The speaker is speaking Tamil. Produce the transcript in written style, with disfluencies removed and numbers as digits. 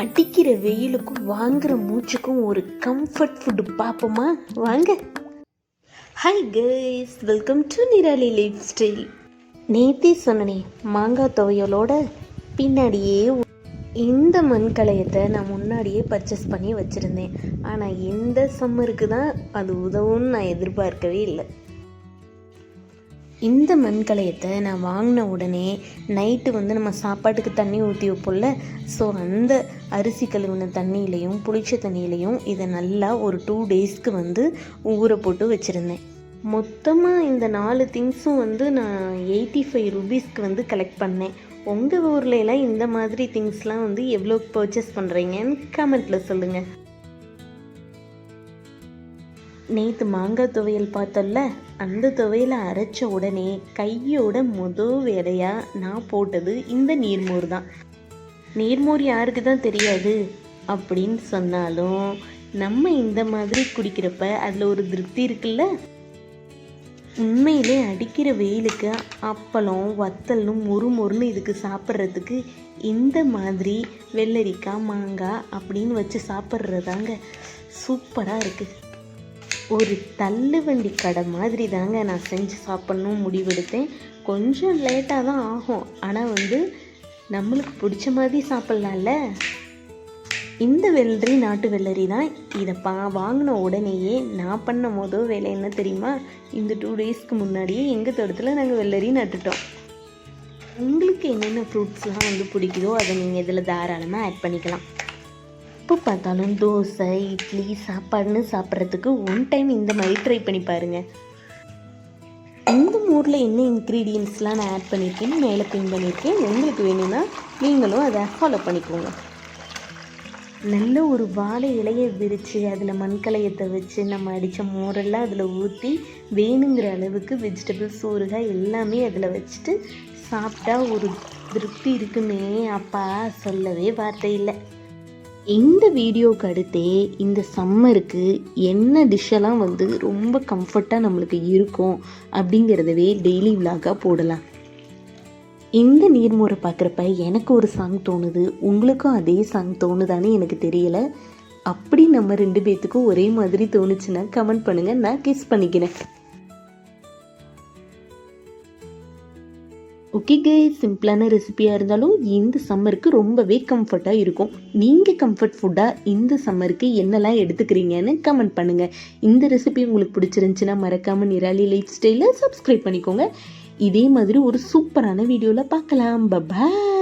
அடிக்கிற வெயிலுக்கும் வாங்குற மூச்சுக்கும் ஒரு கம்ஃபர்ட் ஃபுட்டு பார்ப்போமா? வாங்க. Hi guys, welcome to Nirali life style. நேத்தே சொன்னனே, மாங்காய் துவையலோட பின்னாடியே இந்த மண்கலயத்தை நான் முன்னாடியே பர்ச்சேஸ் பண்ணி வச்சுருந்தேன். ஆனால் இந்த சம்மருக்கு தான் அது உதவும்னு நான் எதிர்பார்க்கவே இல்லை. இந்த மண்கலயத்தை நான் வாங்கின உடனே நைட்டு நம்ம சாப்பாட்டுக்கு தண்ணி ஊற்றி வைப்போம்ல, ஸோ அந்த அரிசி கழுவின தண்ணியிலையும் புளிச்ச தண்ணியிலையும் இதை நல்லா ஒரு 2 டேஸ்க்கு ஊற போட்டு வச்சுருந்தேன். மொத்தமாக இந்த 4 திங்ஸும் நான் 85 ருபீஸ்க்கு கலெக்ட் பண்ணேன். உங்கள் ஊர்லலாம் இந்த மாதிரி திங்ஸ்லாம் எவ்வளோ பர்ச்சேஸ் பண்ணுறீங்கன்னு கமெண்ட்டில் சொல்லுங்கள். நேற்று மாங்காய் துவையல் பார்த்தோம்ல, அந்த துவையலை அரைச்ச உடனே கையோட முதல் வேலையாக நான் போட்டது இந்த நீர்மோர் தான். நீர்மோர் யாருக்கு தான் தெரியாது அப்படின்னு சொன்னாலும் நம்ம இந்த மாதிரி குடிக்கிறப்ப அதில் ஒரு திருப்தி இருக்குல்ல. உண்மையிலே அடிக்கிற வெயிலுக்கு அப்பளம் வத்தலும் மொறுன்னு இதுக்கு சாப்பிட்றதுக்கு இந்த மாதிரி வெள்ளரிக்காய் மாங்காய் அப்படின்னு வச்சு சாப்பிட்றதாங்க சூப்பராக இருக்குது. ஒரு தள்ளு வண்டி கடை மாதிரி தாங்க நான் செஞ்சு சாப்பிட்ணும் முடிவெடுத்தேன். கொஞ்சம் லேட்டாக தான் ஆகும், ஆனால் நம்மளுக்கு பிடிச்ச மாதிரி சாப்பிட்லாம்ல. இந்த வெள்ளரி நாட்டு வெள்ளரி தான். இதை வாங்கின உடனேயே நான் பண்ண முதல் வேலை என்ன தெரியுமா? இந்த 2 டேஸ்க்கு முன்னாடியே எங்கள் தோட்டத்தில் நாங்கள் வெள்ளரி நட்டுட்டோம். உங்களுக்கு என்னென்ன ஃப்ரூட்ஸ்லாம் பிடிக்குதோ அதை நீங்கள் இதில் தாராளமாக ஆட் பண்ணிக்கலாம். எப்போ பார்த்தாலும் தோசை இட்லி சாப்பாடுன்னு சாப்பிட்றதுக்கு ஒன் டைம் இந்த மாதிரி ட்ரை பண்ணி பாருங்கள். இந்த மூரில் என்ன இன்க்ரீடியன்ட்ஸ்லாம் நான் ஆட் பண்ணியிருக்கேன்னு மேலே பின் பண்ணியிருக்கேன். உங்களுக்கு வேணும்னா நீங்களும் அதை ஃபாலோ பண்ணிக்கோங்க. நல்ல ஒரு வாழை இலையை விரித்து அதில் மண்கலயத்தை வச்சு நம்ம அடித்த மோரெல்லாம் அதில் ஊற்றி வேணுங்கிற அளவுக்கு வெஜிடபிள்ஸ் ஊறுகாய் எல்லாமே அதில் வச்சுட்டு சாப்பிட்டா ஒரு திருப்தி இருக்குமே அப்பா, சொல்லவே வார்த்தை இல்லை. இந்த வீடியோவுக்கு அடுத்தே இந்த சம்மருக்கு என்ன டிஷ்ஷெல்லாம் ரொம்ப கம்ஃபர்ட்டாக நம்மளுக்கு இருக்கும் அப்படிங்கிறதவே டெய்லி விலாகாக போடலாம். இந்த நீர்மோரை பார்க்குறப்ப எனக்கு ஒரு சாங் தோணுது, உங்களுக்கும் அதே சாங் தோணுதானே எனக்கு தெரியலை. அப்படி நம்ம 2 பேர்த்துக்கும் ஒரே மாதிரி தோணுச்சுன்னா கமெண்ட் பண்ணுங்கள், நான் கெஸ் பண்ணிக்கிறேன். ஓகே கைஸ், சிம்பிளான ரெசிபியாக இருந்தாலும் இந்த சம்மருக்கு ரொம்பவே கம்ஃபர்ட்டாக இருக்கும். நீங்கள் கம்ஃபர்ட் ஃபுட்டாக இந்த சம்மருக்கு என்னெல்லாம் எடுத்துக்கிறீங்கன்னு கமெண்ட் பண்ணுங்கள். இந்த ரெசிபி உங்களுக்கு பிடிச்சிருந்துச்சுன்னா மறக்காமல் நிராலி லைஃப் ஸ்டைலை சப்ஸ்கிரைப் பண்ணிக்கோங்க. இதே மாதிரி ஒரு சூப்பரான வீடியோவில் பார்க்கலாம். பாய்.